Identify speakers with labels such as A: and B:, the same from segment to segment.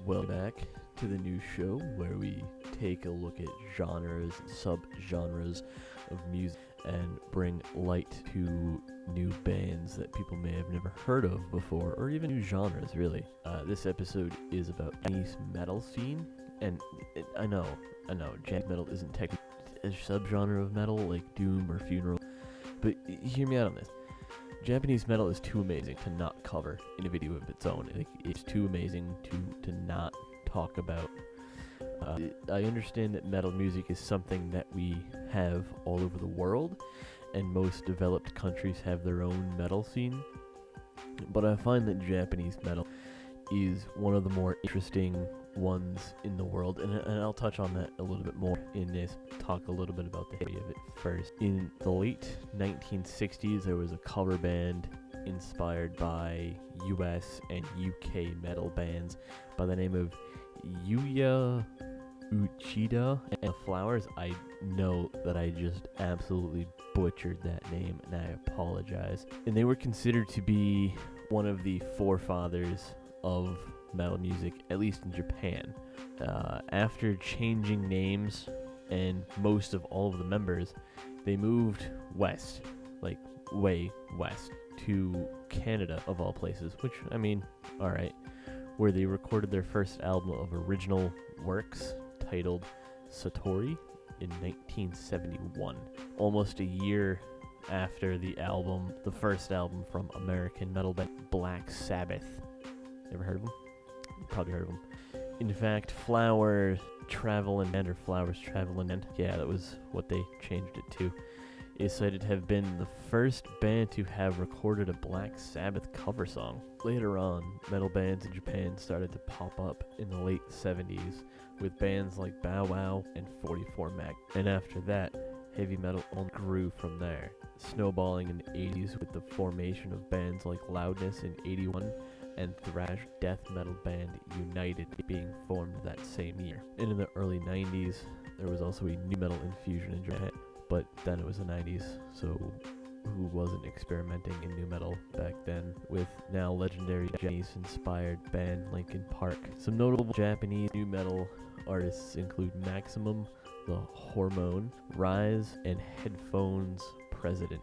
A: Welcome back to the new show where we take a look at genres and sub-genres of music and bring light to new bands that people may have never heard of before, or even new genres, really. This episode is about Japanese metal scene, and I know, Japanese metal isn't technically a subgenre of metal like doom or funeral, but hear me out on this. Japanese metal is too amazing to not cover in a video of its own. It's too amazing to not talk about. I understand that metal music is something that we have all over the world, and most developed countries have their own metal scene. But I find that Japanese metal is one of the more interesting ones in the world, and I'll touch on that a little bit more in this, talk a little bit about the history of it first. In the late 1960s, there was a cover band inspired by US and UK metal bands by the name of Yuya Uchida and the Flowers. I know that I just absolutely butchered that name, and I apologize. And they were considered to be one of the forefathers of metal music, at least in Japan. After changing names and most of all of the members, they moved west, like way west, to Canada of all places, which, I mean, alright, where they recorded their first album of original works titled Satori in 1971, almost a year after the first album from American metal band Black Sabbath. Ever heard of them? Probably heard of them. In fact, Flowers Travel and End, yeah, that was what they changed it to, is cited to have been the first band to have recorded a Black Sabbath cover song. Later on, metal bands in Japan started to pop up in the late 70s with bands like Bow Wow and 44 Mac. And after that, heavy metal only grew from there, snowballing in the 80s with the formation of bands like Loudness in 81 and thrash death metal band United being formed that same year. And in the early 90s, there was also a new metal infusion in Japan, but then it was the 90s, so who wasn't experimenting in new metal back then, with now legendary Japanese-inspired band Linkin Park. Some notable Japanese new metal artists include Maximum, The Hormone, Rise, and Headphones President.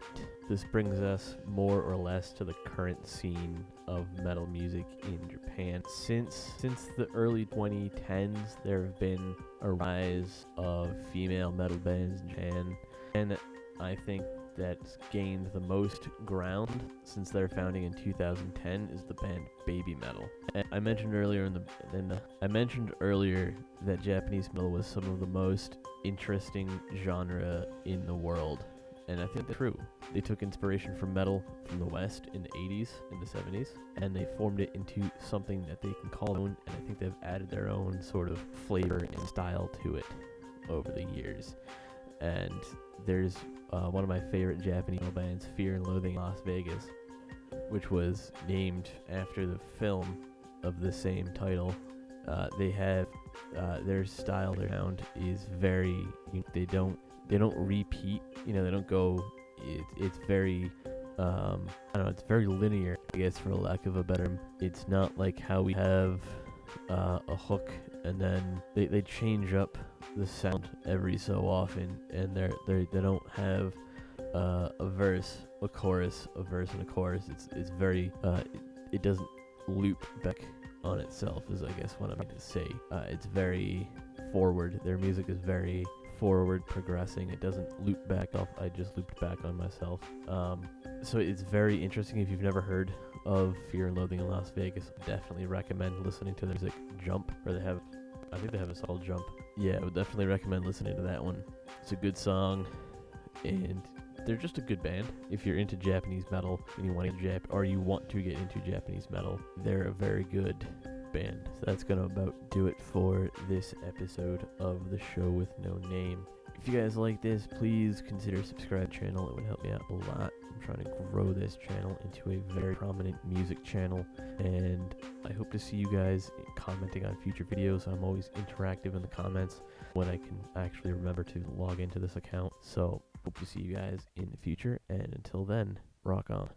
A: This brings us more or less to the current scene of metal music in Japan. Since the early 2010s, there have been a rise of female metal bands in Japan, and I think that's gained the most ground since their founding in 2010 is the band Baby Metal. And I mentioned earlier that Japanese metal was some of the most interesting genre in the world. And I think that's true. They took inspiration from metal from the West in the 80s and the 70s, and they formed it into something that they can call their own, and I think they've added their own sort of flavor and style to it over the years. And there's one of my favorite Japanese metal bands, Fear and Loathing in Las Vegas, which was named after the film of the same title. They have their style, their sound is very unique. They don't repeat, they don't go, it's very, it's very linear, I guess, for lack of a better term. It's not like how we have a hook and then they change up the sound every so often, and they don't have a verse, a chorus, a verse, and a chorus. It's very, it doesn't loop back on itself, is I guess what I mean to say. It's very forward. Their music is very forward progressing. It doesn't loop back off. I just looped back on myself. So it's very interesting. If you've never heard of Fear and Loathing in Las Vegas, definitely recommend listening to their music. Jump, or I think they have a song called Jump. Yeah, I would definitely recommend listening to that one. It's a good song, and they're just a good band. If you're into Japanese metal and you want to get into Japanese metal, they're a very good band. So that's gonna about do it for this episode of the show with no name. If you guys like this, please consider subscribing to the channel. It would help me out a lot. I'm trying to grow this channel into a very prominent music channel, and I hope to see you guys commenting on future videos. I'm always interactive in the comments when I can actually remember to log into this account. So hope to see you guys in the future, and until then, rock on.